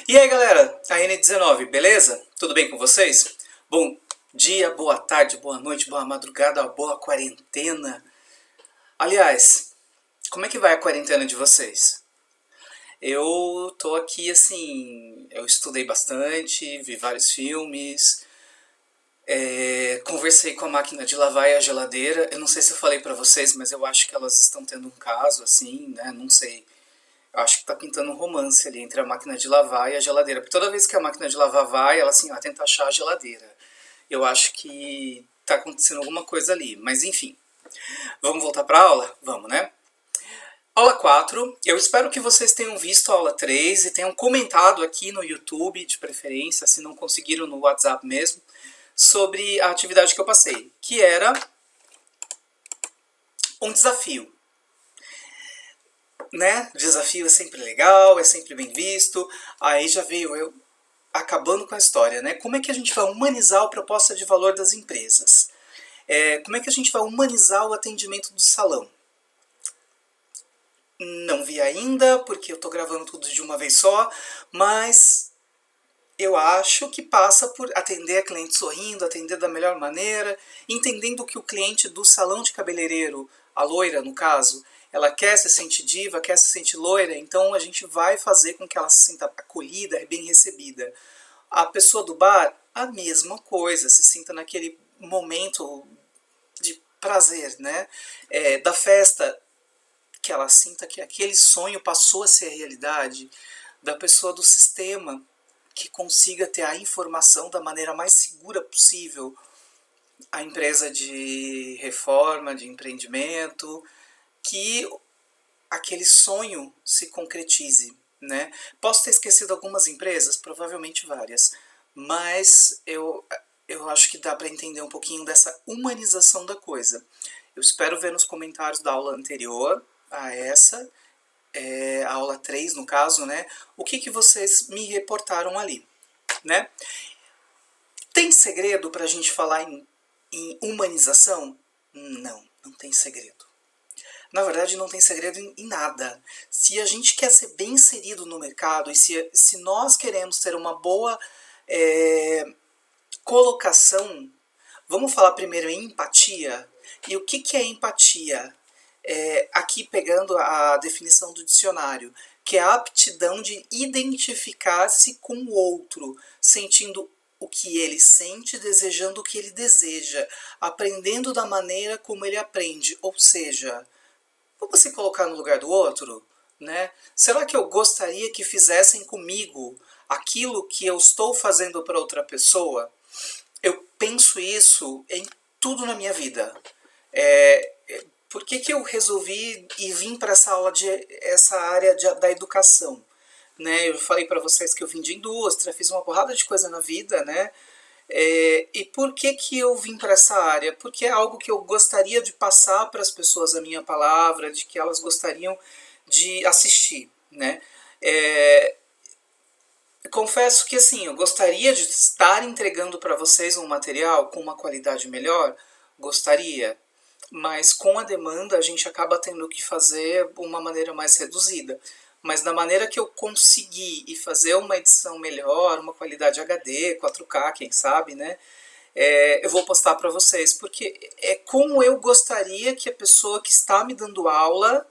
E aí galera, a N19, beleza? Tudo bem com vocês? Bom dia, boa tarde, boa noite, boa madrugada, boa quarentena. Aliás, como é que vai a quarentena de vocês? Eu tô aqui assim, eu estudei bastante, vi vários filmes, conversei com a máquina de lavar e a geladeira. Eu não sei se eu falei pra vocês, mas eu acho que elas estão tendo um caso assim, né? Não sei. Eu acho que tá pintando um romance ali entre a máquina de lavar e a geladeira. Porque toda vez que a máquina de lavar vai, ela assim, ela tenta achar a geladeira. Eu acho que tá acontecendo alguma coisa ali. Mas enfim, vamos voltar pra aula? Vamos, né? Aula 4. Eu espero que vocês tenham visto a aula 3 e tenham comentado aqui no YouTube, de preferência, se não conseguiram no WhatsApp mesmo, sobre a atividade que eu passei, que era um desafio. Né? Desafio é sempre legal, é sempre bem visto. Aí já veio eu acabando com a história, né? Como é que a gente vai humanizar a proposta de valor das empresas? Como é que a gente vai humanizar o atendimento do salão? Não vi ainda, porque eu tô gravando tudo de uma vez só, mas eu acho que passa por atender a cliente sorrindo, atender da melhor maneira, entendendo que o cliente do salão de cabeleireiro, a loira no caso, ela quer se sentir diva, quer se sentir loira, então a gente vai fazer com que ela se sinta acolhida, bem recebida. A pessoa do bar, a mesma coisa, se sinta naquele momento de prazer, né? Da festa, que ela sinta que aquele sonho passou a ser realidade. Da pessoa do sistema, que consiga ter a informação da maneira mais segura possível. A empresa de reforma, de empreendimento, que aquele sonho se concretize, né? Posso ter esquecido algumas empresas, provavelmente várias, mas eu acho que dá para entender um pouquinho dessa humanização da coisa. Eu espero ver nos comentários da aula anterior a essa, a aula 3 no caso, né? O que vocês me reportaram ali, né? Tem segredo para a gente falar em humanização? Não, não tem segredo. Na verdade, não tem segredo em nada. Se a gente quer ser bem inserido no mercado e se nós queremos ter uma boa colocação, vamos falar primeiro em empatia. E o que é empatia? Aqui pegando a definição do dicionário, que é a aptidão de identificar-se com o outro, sentindo o que ele sente, desejando o que ele deseja, aprendendo da maneira como ele aprende, ou seja, vamos se colocar no lugar do outro, né? Será que eu gostaria que fizessem comigo aquilo que eu estou fazendo para outra pessoa? Eu penso isso em tudo na minha vida. Por que eu resolvi e vim para essa área da educação? Né? Eu falei para vocês que eu vim de indústria, fiz uma porrada de coisa na vida, né? E por que eu vim para essa área? Porque é algo que eu gostaria de passar para as pessoas a minha palavra, de que elas gostariam de assistir, né? Confesso que assim, eu gostaria de estar entregando para vocês um material com uma qualidade melhor, gostaria, mas com a demanda a gente acaba tendo que fazer uma maneira mais reduzida. Mas da maneira que eu consegui e fazer uma edição melhor, uma qualidade HD, 4K, quem sabe, né? Eu vou postar para vocês, porque é como eu gostaria que a pessoa que está me dando aula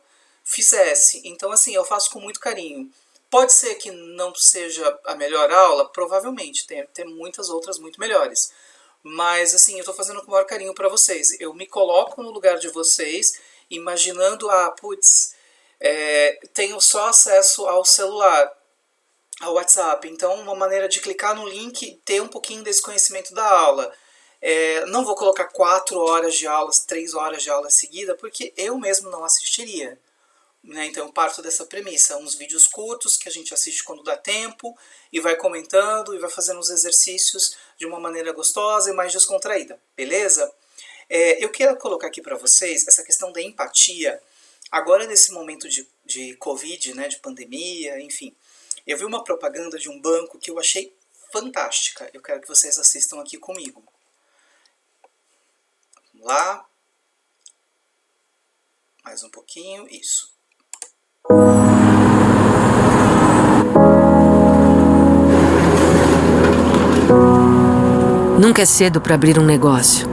fizesse. Então, assim, eu faço com muito carinho. Pode ser que não seja a melhor aula, provavelmente, tem muitas outras muito melhores. Mas, assim, eu estou fazendo com o maior carinho para vocês. Eu me coloco no lugar de vocês, imaginando, tenho só acesso ao celular, ao WhatsApp. Então, uma maneira de clicar no link e ter um pouquinho desse conhecimento da aula. Não vou colocar 4 horas de aulas, 3 horas de aula seguida, porque eu mesmo não assistiria. Né? Então eu parto dessa premissa, uns vídeos curtos que a gente assiste quando dá tempo e vai comentando e vai fazendo os exercícios de uma maneira gostosa e mais descontraída, beleza? Eu quero colocar aqui para vocês essa questão da empatia, agora nesse momento de Covid, né, de pandemia, enfim. Eu vi uma propaganda de um banco que eu achei fantástica, eu quero que vocês assistam aqui comigo. Vamos lá. Mais um pouquinho, isso. Nunca é cedo para abrir um negócio.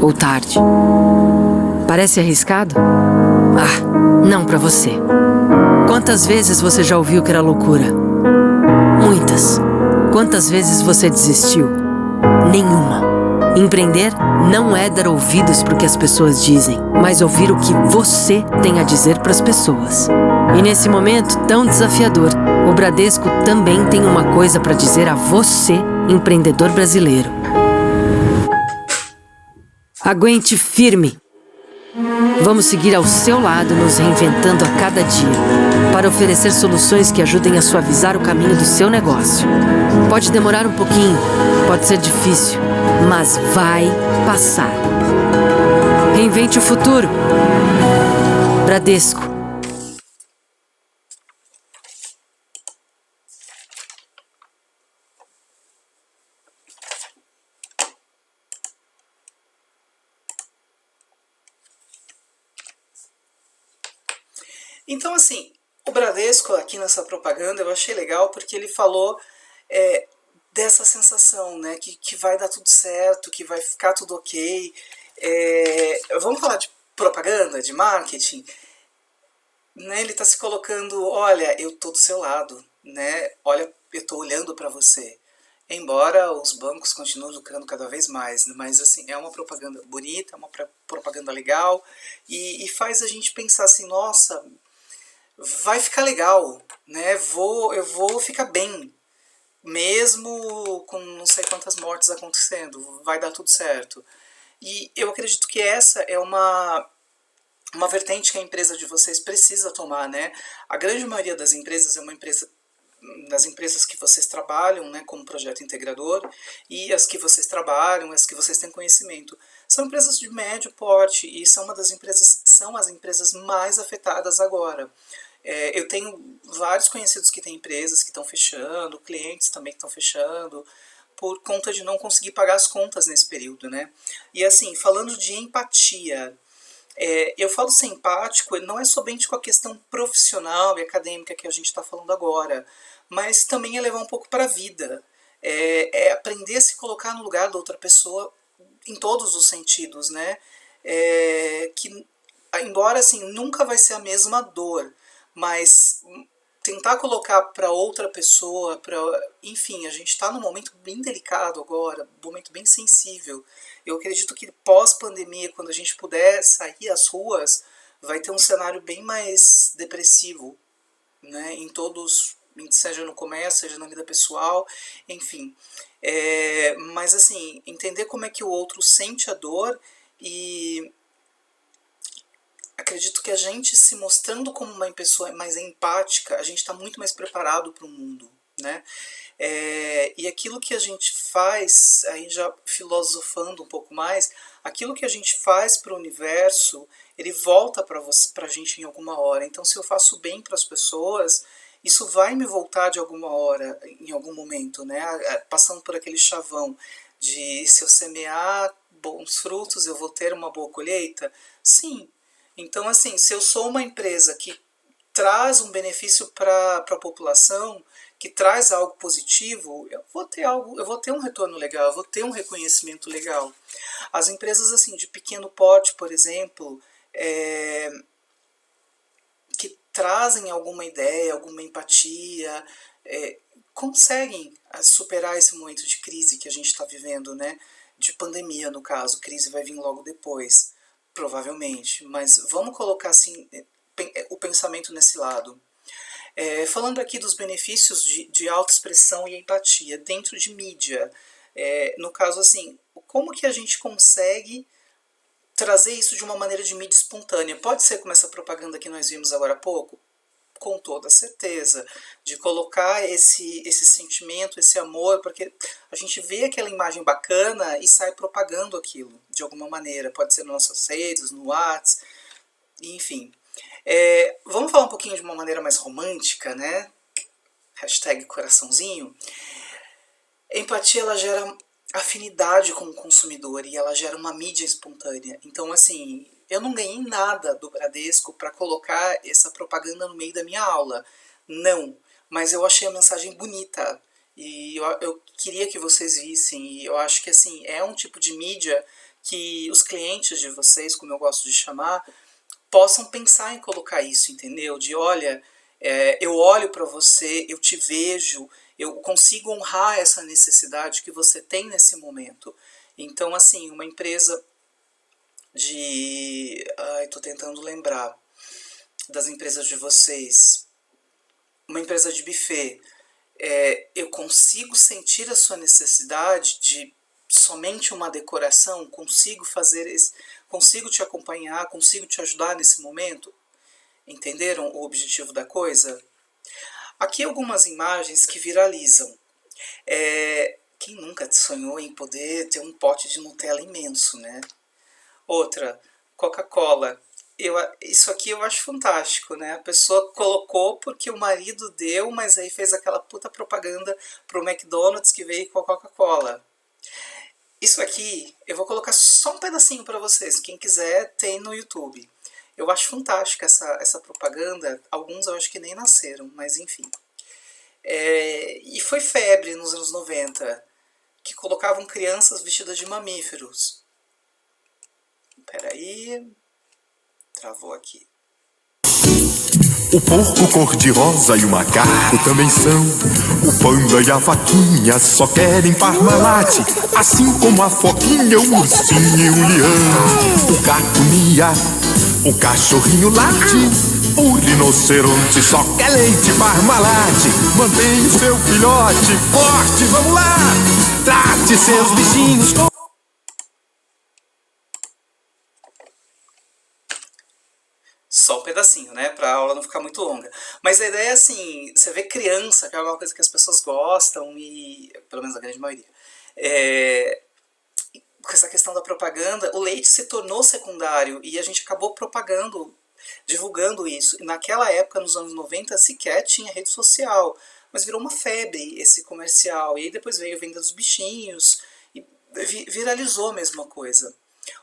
Ou tarde. Parece arriscado? Ah, não para você. Quantas vezes você já ouviu que era loucura? Muitas. Quantas vezes você desistiu? Nenhuma. Empreender não é dar ouvidos para o que as pessoas dizem, mas ouvir o que você tem a dizer para as pessoas. E nesse momento tão desafiador, o Bradesco também tem uma coisa para dizer a você, empreendedor brasileiro. Aguente firme! Vamos seguir ao seu lado, nos reinventando a cada dia, para oferecer soluções que ajudem a suavizar o caminho do seu negócio. Pode demorar um pouquinho, pode ser difícil, mas vai passar. Reinvente o futuro. Bradesco. Então, assim, o Bradesco aqui nessa propaganda eu achei legal porque ele falou dessa sensação, né, que vai dar tudo certo, que vai ficar tudo ok. Vamos falar de propaganda, de marketing, né? Ele está se colocando, olha, eu tô do seu lado, né? Olha, eu tô olhando para você. Embora os bancos continuem lucrando cada vez mais, mas assim, é uma propaganda bonita, é uma propaganda legal e faz a gente pensar assim, nossa, vai ficar legal, né? Eu vou ficar bem, mesmo com não sei quantas mortes acontecendo, vai dar tudo certo. E eu acredito que essa é uma vertente que a empresa de vocês precisa tomar, né? A grande maioria das empresas é uma empresa das empresas que vocês trabalham, né, como projeto integrador, e as que vocês trabalham, as que vocês têm conhecimento, são empresas de médio porte e são as empresas mais afetadas agora. Eu tenho vários conhecidos que têm empresas que estão fechando, clientes também que estão fechando, por conta de não conseguir pagar as contas nesse período, né? E assim, falando de empatia, eu falo ser empático, não é somente com a questão profissional e acadêmica que a gente está falando agora, mas também é levar um pouco para a vida, aprender a se colocar no lugar da outra pessoa em todos os sentidos, né? Que, embora assim, nunca vai ser a mesma dor, mas tentar colocar para outra pessoa, enfim, a gente está num momento bem delicado agora, um momento bem sensível. Eu acredito que pós-pandemia, quando a gente puder sair às ruas, vai ter um cenário bem mais depressivo, né, em todos, seja no comércio, seja na vida pessoal, enfim. Mas assim, entender como é que o outro sente a dor e acredito que a gente se mostrando como uma pessoa mais empática, a gente está muito mais preparado para o mundo, né? E aquilo que a gente faz, aí já filosofando um pouco mais, aquilo que a gente faz para o universo, ele volta para a gente em alguma hora. Então, se eu faço bem para as pessoas, isso vai me voltar de alguma hora, em algum momento, né? Passando por aquele chavão de se eu semear bons frutos, eu vou ter uma boa colheita? Sim. Então, assim, se eu sou uma empresa que traz um benefício para a população, que traz algo positivo, eu vou ter um retorno legal, eu vou ter um reconhecimento legal. As empresas assim de pequeno porte, por exemplo, que trazem alguma ideia, alguma empatia, conseguem superar esse momento de crise que a gente está vivendo, né? De pandemia, no caso, crise vai vir logo depois, provavelmente, mas vamos colocar assim o pensamento nesse lado. Falando aqui dos benefícios de autoexpressão e empatia dentro de mídia, no caso assim, como que a gente consegue trazer isso de uma maneira de mídia espontânea? Pode ser como essa propaganda que nós vimos agora há pouco? Com toda certeza, de colocar esse sentimento, esse amor, porque a gente vê aquela imagem bacana e sai propagando aquilo, de alguma maneira, pode ser nas nossas redes, no WhatsApp, enfim. Vamos falar um pouquinho de uma maneira mais romântica, né? Hashtag coraçãozinho. Empatia, ela gera afinidade com o consumidor e ela gera uma mídia espontânea. Então, assim, eu não ganhei nada do Bradesco para colocar essa propaganda no meio da minha aula. Não, mas eu achei a mensagem bonita. E eu queria que vocês vissem, e eu acho que assim, é um tipo de mídia que os clientes de vocês, como eu gosto de chamar, possam pensar em colocar isso, entendeu? De olha, eu olho para você, eu te vejo, eu consigo honrar essa necessidade que você tem nesse momento. Então, assim, uma empresa de... Ai, tô tentando lembrar das empresas de vocês. Uma empresa de buffet. Eu consigo sentir a sua necessidade de somente uma decoração, consigo te acompanhar, consigo te ajudar nesse momento. Entenderam o objetivo da coisa? Aqui algumas imagens que viralizam. Quem nunca sonhou em poder ter um pote de Nutella imenso, né? Outra, Coca-Cola. Isso aqui eu acho fantástico, né? A pessoa colocou porque o marido deu, mas aí fez aquela puta propaganda pro McDonald's que veio com a Coca-Cola. Isso aqui, eu vou colocar só um pedacinho para vocês. Quem quiser, tem no YouTube. Eu acho fantástica essa propaganda. Alguns eu acho que nem nasceram, mas enfim. E foi febre nos anos 90, que colocavam crianças vestidas de mamíferos. Peraí. Travou aqui. O porco cor-de-rosa e o macaco também são. O panda e a vaquinha só querem Parmalat, assim como a foquinha, o ursinho e o leão. O gato mia, o cachorrinho late, o rinoceronte só quer leite Parmalat. Mantenha o seu filhote forte, vamos lá! Trate seus bichinhos com... Só um pedacinho, né? Pra aula não ficar muito longa. Mas a ideia é assim, você vê criança, que é uma coisa que as pessoas gostam, e pelo menos a grande maioria. Com essa questão da propaganda, o leite se tornou secundário e a gente acabou propagando, divulgando isso. E naquela época, nos anos 90, sequer tinha rede social, mas virou uma febre esse comercial. E aí depois veio a venda dos bichinhos e viralizou a mesma coisa.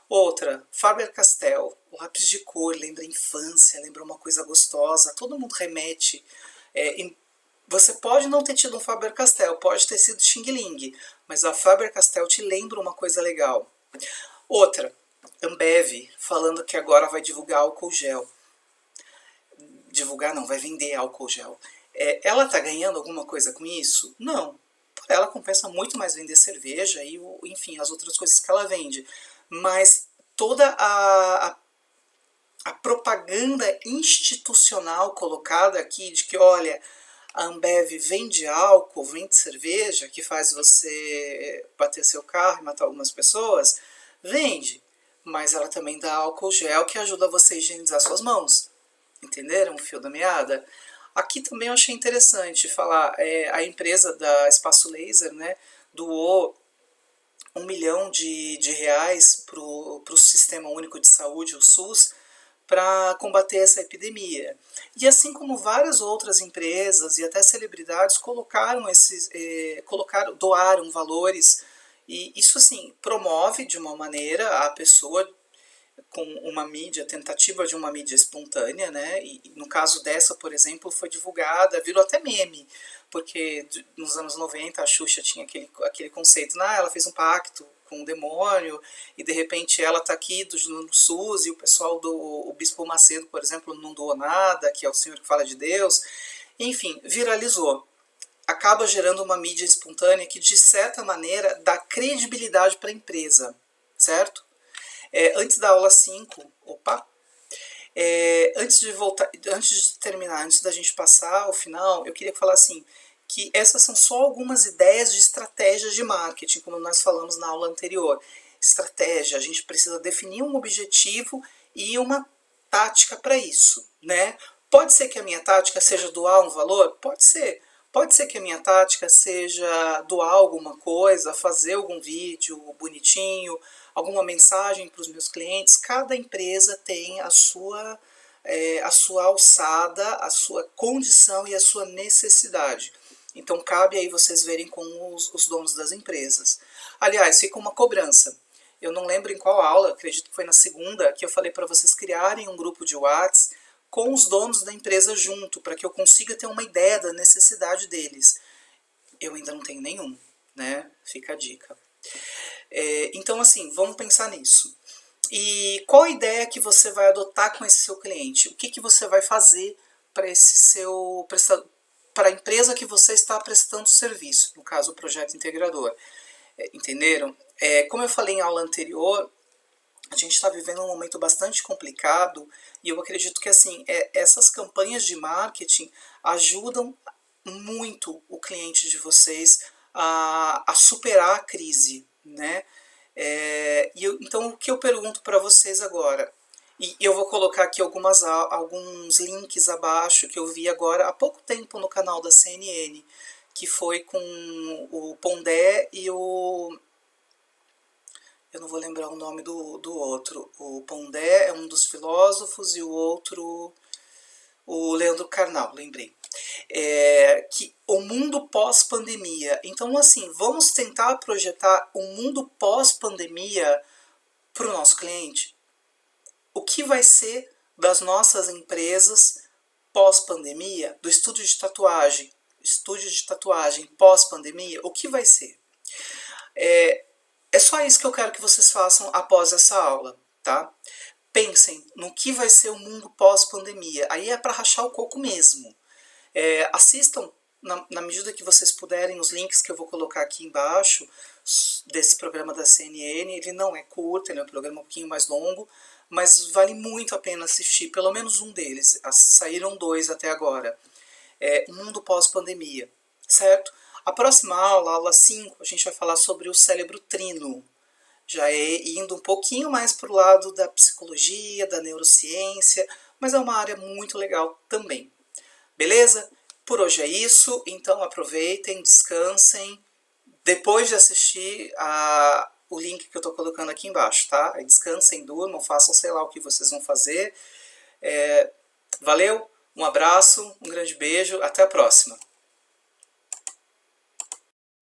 Outra, Faber-Castell, lápis de cor, lembra a infância, lembra uma coisa gostosa, todo mundo remete. Você pode não ter tido um Faber-Castell, pode ter sido Xing Ling, mas a Faber-Castell te lembra uma coisa legal. Outra, Ambev, falando que agora vai divulgar álcool gel. Divulgar não, vai vender álcool gel. Ela está ganhando alguma coisa com isso? Não. Por ela compensa muito mais vender cerveja e, enfim, as outras coisas que ela vende. Mas toda a propaganda institucional colocada aqui de que, olha, a Ambev vende álcool, vende cerveja, que faz você bater seu carro e matar algumas pessoas, vende. Mas ela também dá álcool gel que ajuda você a higienizar suas mãos. Entenderam o fio da meada? Aqui também eu achei interessante falar, a empresa da Espaço Laser, né, doou 1 milhão de reais para o Sistema Único de Saúde, o SUS, para combater essa epidemia. E assim como várias outras empresas e até celebridades doaram valores, e isso assim promove de uma maneira a pessoa com uma mídia, tentativa de uma mídia espontânea, né? E no caso dessa, por exemplo, foi divulgada, virou até meme, porque nos anos 90 a Xuxa tinha aquele conceito, ela fez um pacto com o demônio, e de repente ela está aqui no SUS, e o pessoal o Bispo Macedo, por exemplo, não doou nada, que é o senhor que fala de Deus. Enfim, viralizou. Acaba gerando uma mídia espontânea que, de certa maneira, dá credibilidade para a empresa, certo? Antes da aula 5, antes de terminar, antes da gente passar ao final, eu queria falar assim, que essas são só algumas ideias de estratégias de marketing, como nós falamos na aula anterior. Estratégia, a gente precisa definir um objetivo e uma tática para isso, né? Pode ser que a minha tática seja doar um valor? Pode ser. Pode ser que a minha tática seja doar alguma coisa, fazer algum vídeo bonitinho, alguma mensagem para os meus clientes. Cada empresa tem a sua alçada, a sua condição e a sua necessidade. Então cabe aí vocês verem com os donos das empresas. Aliás, fica uma cobrança. Eu não lembro em qual aula, acredito que foi na segunda, que eu falei para vocês criarem um grupo de WhatsApp com os donos da empresa junto, para que eu consiga ter uma ideia da necessidade deles. Eu ainda não tenho nenhum, né? Fica a dica. Então, assim, vamos pensar nisso. E qual a ideia que você vai adotar com esse seu cliente? O que você vai fazer para para a empresa que você está prestando serviço, no caso o projeto integrador? Entenderam? Como eu falei em aula anterior, a gente está vivendo um momento bastante complicado e eu acredito que assim, essas campanhas de marketing ajudam muito o cliente de vocês a superar a crise, né? Então, o que eu pergunto para vocês agora, e eu vou colocar aqui alguns links abaixo que eu vi agora há pouco tempo no canal da CNN, que foi com o Pondé e o... eu não vou lembrar o nome do outro. O Pondé é um dos filósofos e o outro... o Leandro Carnal, lembrei. Que o mundo pós-pandemia. Então, assim, vamos tentar projetar um mundo pós-pandemia para o nosso cliente. O que vai ser das nossas empresas pós-pandemia, do estúdio de tatuagem pós-pandemia, o que vai ser? É só isso que eu quero que vocês façam após essa aula, tá? Pensem no que vai ser o mundo pós-pandemia. Aí é para rachar o coco mesmo. Assistam, na medida que vocês puderem, os links que eu vou colocar aqui embaixo desse programa da CNN. Ele não é curto, ele é um programa um pouquinho mais longo, mas vale muito a pena assistir, pelo menos um deles. Saíram 2 até agora. Mundo pós-pandemia, certo? A próxima aula, aula 5, a gente vai falar sobre o cérebro trino. Já indo um pouquinho mais para o lado da psicologia, da neurociência, mas é uma área muito legal também. Beleza? Por hoje é isso, então aproveitem, descansem. Depois de assistir o link que eu estou colocando aqui embaixo, tá? Descansem, durmam, façam sei lá o que vocês vão fazer. Valeu, um abraço, um grande beijo, até a próxima.